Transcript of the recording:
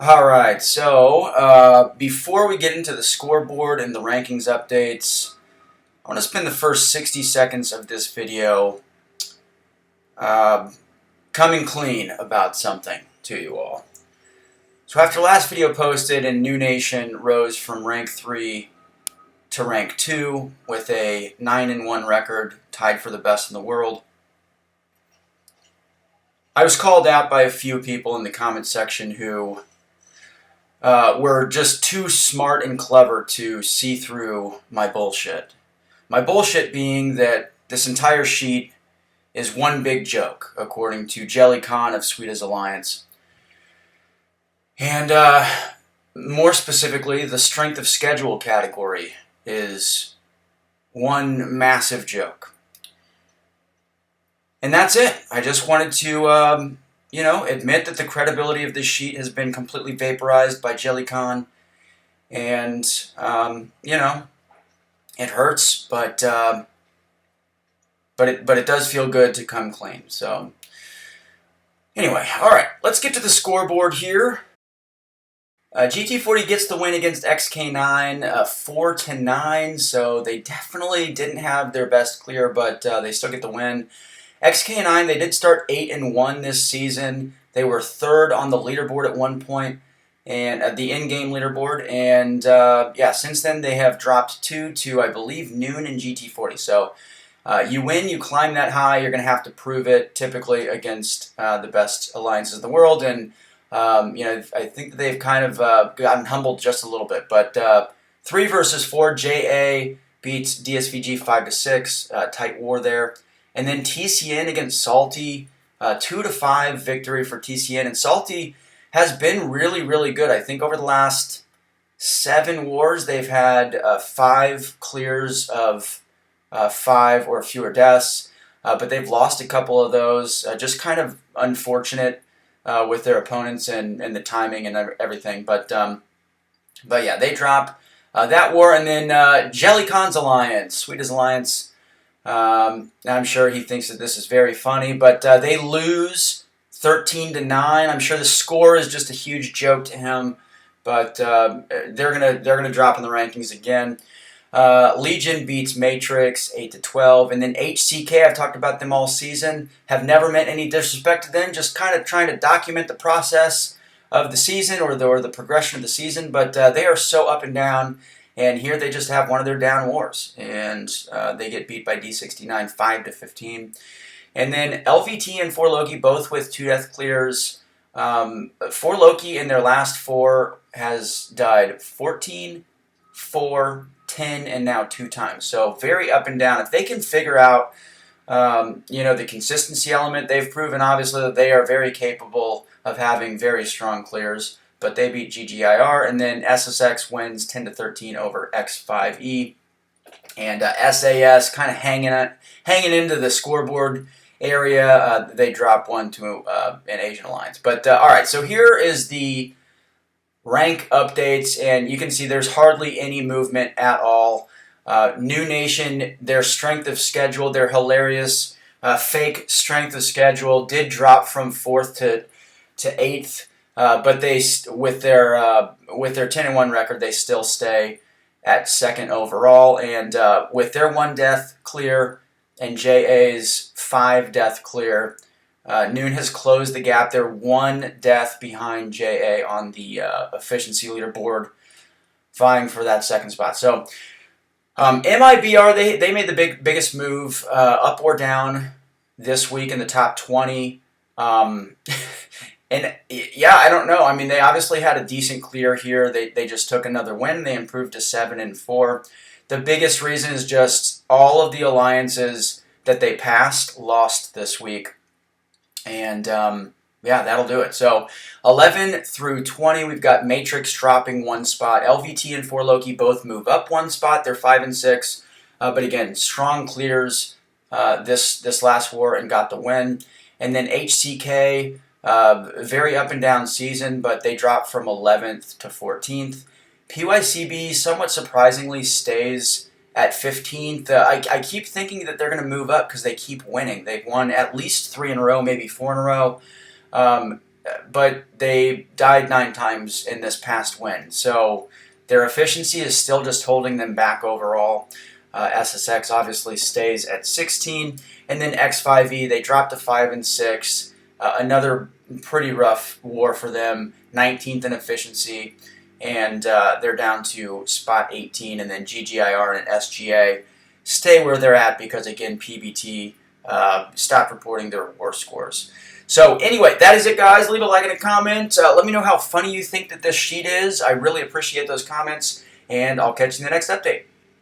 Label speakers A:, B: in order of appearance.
A: All right, so before we get into the scoreboard and the rankings updates, I want to spend the first 60 seconds of this video uh, coming clean about something to you all. So after last video posted and New Nation rose from rank 3 to rank 2 with a 9-1 record, tied for the best in the world, I was called out by a few people in the comment section who were just too smart and clever to see through my bullshit. My bullshit being that this entire sheet is one big joke, according to Jelly Khan of Sweet as Alliance. And more specifically, the strength of schedule category is one massive joke. And that's it. I just wanted to admit that the credibility of this sheet has been completely vaporized by Jellycon, and it hurts, but it does feel good to come clean. So anyway, all right, let's get to the scoreboard here. GT40 gets the win against XK9, 4-9. So they definitely didn't have their best clear, but they still get the win. XK9, they did start 8-1 this season. They were third on the leaderboard at one point, and the in-game leaderboard. And since then they have dropped 2 to, I believe, Noon and GT40. So you win, you climb that high. You're going to have to prove it, typically against the best alliances in the world. And I think that they've kind of gotten humbled just a little bit. But 3 versus 4, JA beats DSVG 5-6. Tight war there. And then TCN against Salty, 2-5 victory for TCN. And Salty has been really, really good. I think over the last 7 wars, they've had 5 clears of 5 or fewer deaths. But they've lost a couple of those. Just kind of unfortunate with their opponents and the timing and everything. But yeah, they drop that war. And then Jellycon's Alliance, Sweet as Alliance. I'm sure he thinks that this is very funny, but they lose 13-9. I'm sure the score is just a huge joke to him, but they're gonna drop in the rankings again. Legion beats Matrix 8-12, and then HCK. I've talked about them all season. Have never meant any disrespect to them. Just kind of trying to document the process of the season or the progression of the season. But they are so up and down. And here they just have one of their down wars, and they get beat by D69 5-15. And then LVT and 4Loki both with 2 death clears. 4Loki in their last 4 has died 14, 4, 10, and now 2 times. So very up and down. If they can figure out the consistency element, they've proven obviously that they are very capable of having very strong clears. But they beat GGIR, and then SSX wins 10-13 over X5E, and SAS kind of hanging into the scoreboard area. They drop 1 to an Asian Alliance. But all right, so here is the rank updates, and you can see there's hardly any movement at all. New Nation, their strength of schedule, their hilarious fake strength of schedule did drop from 4th to 8th. But they, with their 10-1 record, they still stay at 2nd overall, and with their 1 death clear and JA's 5 death clear, Noon has closed the gap. They're 1 death behind JA on the efficiency leaderboard, vying for that 2nd spot. So MIBR, they made the biggest move up or down this week in the top 20. And yeah, I don't know. I mean, they obviously had a decent clear here. They just took another win. They improved to 7-4. The biggest reason is just all of the alliances that they passed lost this week. And that'll do it. So 11 through 20, we've got Matrix dropping 1 spot. LVT and 4Loki both move up 1 spot. They're 5-6. But again, strong clears this last war and got the win. And then HCK. Very up and down season, but they dropped from 11th to 14th. PYCB somewhat surprisingly stays at 15th. I keep thinking that they're going to move up because they keep winning. They've won at least 3 in a row, maybe 4 in a row. but they died 9 times in this past win. So their efficiency is still just holding them back overall. SSX obviously stays at 16, and then X5E, they dropped to 5 and 6. Another pretty rough war for them, 19th in efficiency, and they're down to spot 18. And then GGIR and SGA stay where they're at because, again, PBT stopped reporting their worst scores. So anyway, that is it, guys. Leave a like and a comment. Let me know how funny you think that this sheet is. I really appreciate those comments, and I'll catch you in the next update.